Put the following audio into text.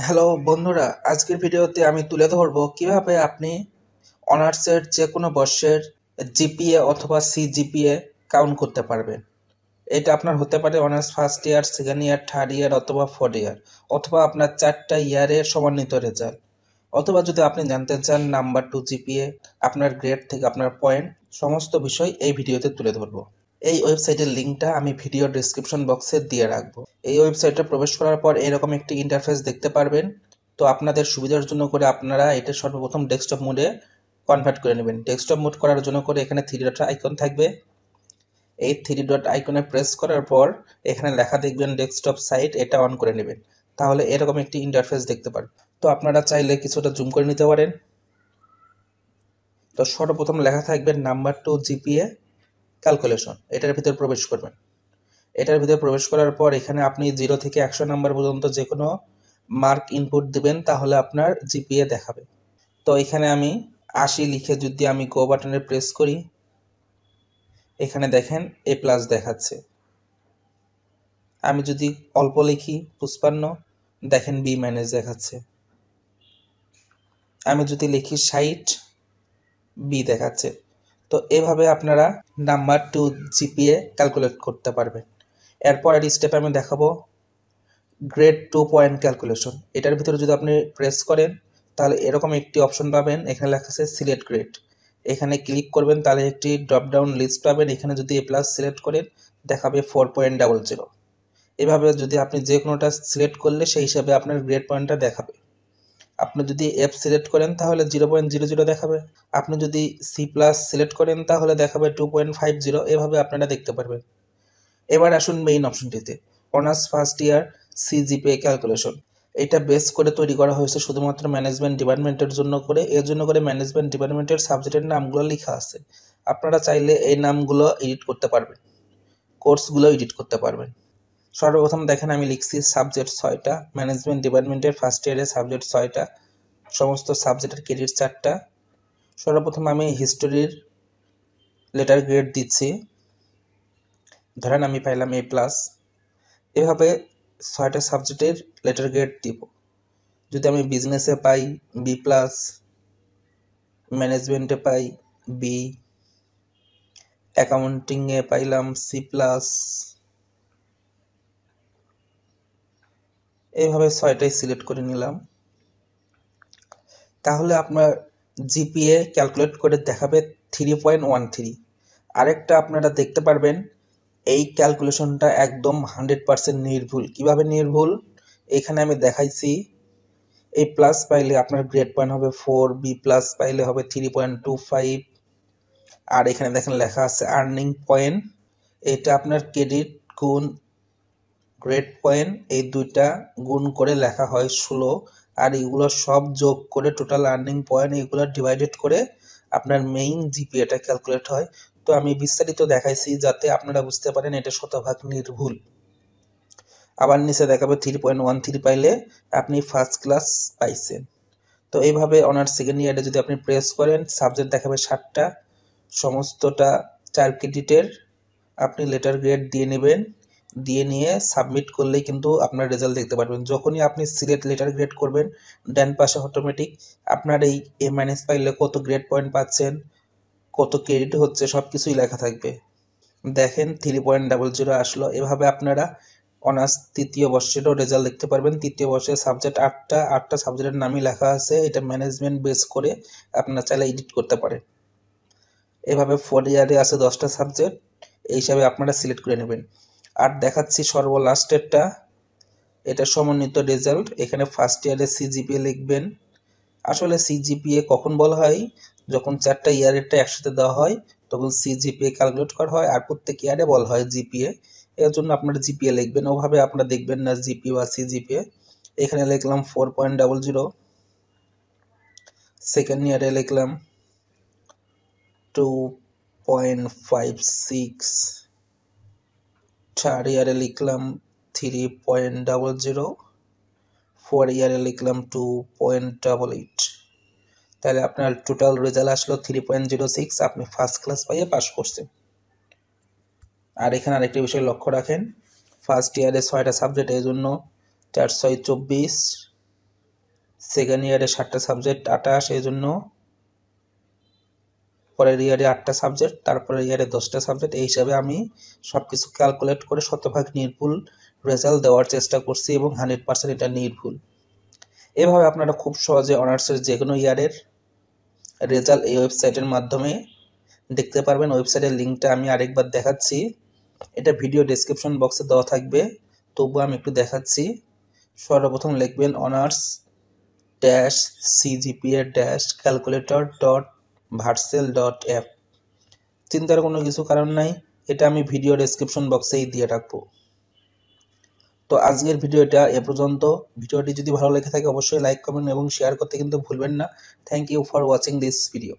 Hello বন্ধুরা, আজকের ভিডিওতে আমি তুলে ধরব কিভাবে আপনি অনার্সের যে কোনো বর্ষের জিপিএ অথবা সিজিপিএ কাউন্ট করতে পারবেন। এটা আপনার হতে পারে honours first year, second year, third year অথবা ফোর্থ ইয়ার, অথবা আপনার 4টা ইয়ারের সমন্বিত রেজাল্ট, অথবা যদি আপনি জানতে চান নাম্বার 2 জিপিএ, আপনার গ্রেড থেকে আপনার পয়েন্ট, সমস্ত বিষয় এই ভিডিওতে তুলে ধরবো। এই ওয়েবসাইটের লিঙ্কটা আমি ভিডিও ডেসক্রিপশন বক্সে দিয়ে রাখবো। এই ওয়েবসাইটে প্রবেশ করার পর এরকম একটি ইন্টারফেস দেখতে পারবেন। তো আপনাদের সুবিধার জন্য করে আপনারা এটা সর্বপ্রথম ডেস্কটপ মোডে কনভার্ট করে নেবেন। ডেস্কটপ মোড করার জন্য করে এখানে 3 ডট আইকন থাকবে। এই 3 ডট আইকনে প্রেস করার পর এখানে লেখা দেখবেন ডেস্কটপ সাইট, এটা অন করে নেবেন। তাহলে এরকম একটি ইন্টারফেস দেখতে পারবেন। তো আপনারা চাইলে কিছুটা জুম করে নিতে পারেন। তো সর্বপ্রথম লেখা থাকবে নাম্বার 2 জিপিএ ক্যালকুলেশন, এটার ভিতর প্রবেশ করবেন। এটার ভিতরে প্রবেশ করার পর এখানে আপনি 0 থেকে 100 নাম্বার পর্যন্ত যে কোনো মার্ক ইনপুট দিবেন, তাহলে আপনার জিপিএ দেখাবে। তো এখানে আমি 80 লিখে যদি আমি গো বাটনে প্রেস করি, এখানে দেখেন এ প্লাস দেখাচ্ছে। আমি যদি অল্প লিখি 55, দেখেন বি মাইনাস দেখাচ্ছে। আমি যদি লিখি 60, বি দেখাচ্ছে। তো এভাবে আপনারা নাম্বার 2 জিপিএ ক্যালকুলেট করতে পারবেন। এরপরের স্টেপে আমি দেখাবো গ্রেড 2 পয়েন্ট ক্যালকুলেশন। এটার ভিতরে যদি আপনি প্রেস করেন তাহলে এরকম একটি অপশন পাবেন, এখানে লেখা আছে সিলেক্ট গ্রেড। এখানে ক্লিক করবেন, তাহলে একটি ড্রপ ডাউন লিস্ট পাবেন। এখানে যদি এ প্লাস সিলেক্ট করেন দেখাবে 4.00। এভাবে যদি আপনি যে কোনোটা সিলেক্ট করলে সেই হিসাবে আপনার গ্রেড পয়েন্টটা দেখাবে। আপনি যদি এফ সিলেক্ট করেন তাহলে 0.00 দেখাবে। আপনি যদি সি প্লাস সিলেক্ট করেন তাহলে দেখাবে 2.50। এভাবে আপনারা দেখতে পারবেন। এবার আসুন মেইন অপশনটিতে, honours first year CGPA calculation. এটা বেস করে তৈরি করা হয়েছে শুধুমাত্র ম্যানেজমেন্ট ডিপার্টমেন্টের জন্য করে। এর জন্য করে ম্যানেজমেন্ট ডিপার্টমেন্টের সাবজেক্টের নামগুলো লেখা আছে। আপনারা চাইলে এই নামগুলো এডিট করতে পারবেন, কোর্সগুলো এডিট করতে পারবেন। সর্বপ্রথম দেখেন আমি লিখছি সাবজেক্ট 6টা, ম্যানেজমেন্ট ডিপার্টমেন্টের ফার্স্ট ইয়ারের সাবজেক্ট 6টা, সমস্ত সাবজেক্টের ক্রেডিট 4টা। সর্বপ্রথম আমি হিস্টোরির লেটার গ্রেড দিচ্ছি, ধরেন আমি পাইলাম এ প্লাস। এভাবে 6টা সাবজেক্টের লেটার গ্রেড দিব। যদি আমি বিজনেসে পাই বি প্লাস, ম্যানেজমেন্টে পাই বি, অ্যাকাউন্টিংয়ে পাইলাম সি প্লাস। এইভাবে 6টাই সিলেক্ট করে নিলাম। তাহলে আপনার জিপিএ ক্যালকুলেট করে দেখাবে 3.13। আরেকটা আপনারা দেখতে পারবেন, এই ক্যালকুলেশনটা একদম 100% নির্ভুল। কিভাবে নির্ভুল এখানে আমি দেখাইছি। এ প্লাস পাইলে আপনার গ্রেড পয়েন্ট হবে 4, বি প্লাস পাইলে হবে 3.25। আর এখানে দেখেন লেখা আছে আর্নিং পয়েন্ট, এটা আপনার ক্রেডিট গুণ গ্রেড পয়েন্ট, এই দুইটা গুণ করে লেখা হয় 16। আর এগুলো সব যোগ করে টোটাল আর্নিং পয়েন্ট, এগুলো ডিভাইডেড করে আপনার মেইন জিপিএটা ক্যালকুলেট হয়। তো আমি বিস্তারিত দেখাইছি যাতে আপনারা বুঝতে পারেন এটা শতভাগ নির্ভুল। আবার নিচে দেখাবে 3.13 পাইলে আপনি ফার্স্ট ক্লাস পাইছেন। তো এইভাবে অনার্স সেকেন্ড ইয়ারে যদি আপনি প্রেস করেন, সাবজেক্ট দেখাবে 7টা, সমস্তটা 4 ক্রেডিটের। আপনি লেটার গ্রেড দিয়ে নেবেন, দিয়ে নিয়ে সাবমিট করলেই কিন্তু আপনার রেজাল্ট দেখতে পারবেন। যখনই আপনি সিলেক্ট লেটার গ্রেড করবেন, ডান পাশে অটোমেটিক আপনার এই এ মাইনাস পাইলে কত গ্রেড পয়েন্ট পাচ্ছেন, কত ক্রেডিট হচ্ছে, সব কিছুই লেখা থাকবে। দেখেন 3.00 আসলো। এভাবে আপনারা অনার্স তৃতীয় বর্ষেরও রেজাল্ট দেখতে পারবেন। তৃতীয় বর্ষের সাবজেক্ট 8টা সাবজেক্টের নামই লেখা আছে। এটা ম্যানেজমেন্ট বেস করে আপনারা চাইলে এডিট করতে পারেন। এভাবে 4 ইয়ারে আছে 10টা সাবজেক্ট, এই হিসাবে আপনারা সিলেক্ট করে নেবেন। আর দেখাচ্ছি সর্বলাস্টেরটা, এটা সমন্বিত রেজাল্ট। এখানে ফার্স্ট ইয়ারে সিজিপিএ লিখবেন। আসলে সিজিপিএ কখন বলা হয়, যখন 4টা ইয়ারেরটা একসাথে দেওয়া হয় তখন সিজিপিএ ক্যালকুলেট করা হয়, আর প্রত্যেক ইয়ারে বলা হয় জিপিএ। এর জন্য আপনারা জিপিএ লিখবেন, ওভাবে আপনারা দেখবেন না জিপি বা সিজিপিএ। এখানে লিখলাম 4.00, সেকেন্ড ইয়ারে লিখলাম 2.56, থার্ড ইয়ারে লিখলাম 3.00, ফোর ইয়ারে লিখলাম 2.88। তাহলে আপনার টোটাল রেজাল্ট আসলো 3.06। আপনি ফার্স্ট ক্লাস পাইয়ে পাস করছেন। আর এখানে আরেকটি বিষয় লক্ষ্য রাখেন, ফার্স্ট ইয়ারে 6টা সাবজেক্ট, এই জন্য 4 6 24, সেকেন্ড ইয়ারে 7টা সাবজেক্ট 28, এই জন্য পরের ইয়ারে 8টা সাবজেক্ট, তারপরের ইয়ারে 10টা সাবজেক্ট। এই হিসাবে আমি সব কিছু ক্যালকুলেট করে শতভাগ নির্ভুল রেজাল্ট দেওয়ার চেষ্টা করছি এবং 100% এটা নির্ভুল। এভাবে আপনারা খুব সহজে অনার্সের যে কোনো ইয়ারের রেজাল্ট এই ওয়েবসাইটের মাধ্যমে দেখতে পারবেন। ওয়েবসাইটের লিঙ্কটা আমি আরেকবার দেখাচ্ছি, এটা ভিডিও ডেসক্রিপশন বক্সে দেওয়া থাকবে, তবু আমি একটু দেখাচ্ছি। সর্বপ্রথম লিখবেন honors-cga-calculator.vercel.app। চিন্তার কোনো কিছু কারণ নাই, এটা আমি ভিডিও ডেসক্রিপশন বক্সেই দিয়ে রাখবো। তো আজকের ভিডিওটা এ পর্যন্ত। ভিডিওটি যদি ভালো লেগে থাকে অবশ্যই লাইক করবেন এবং শেয়ার করতে কিন্তু ভুলবেন না। Thank you for watching this video.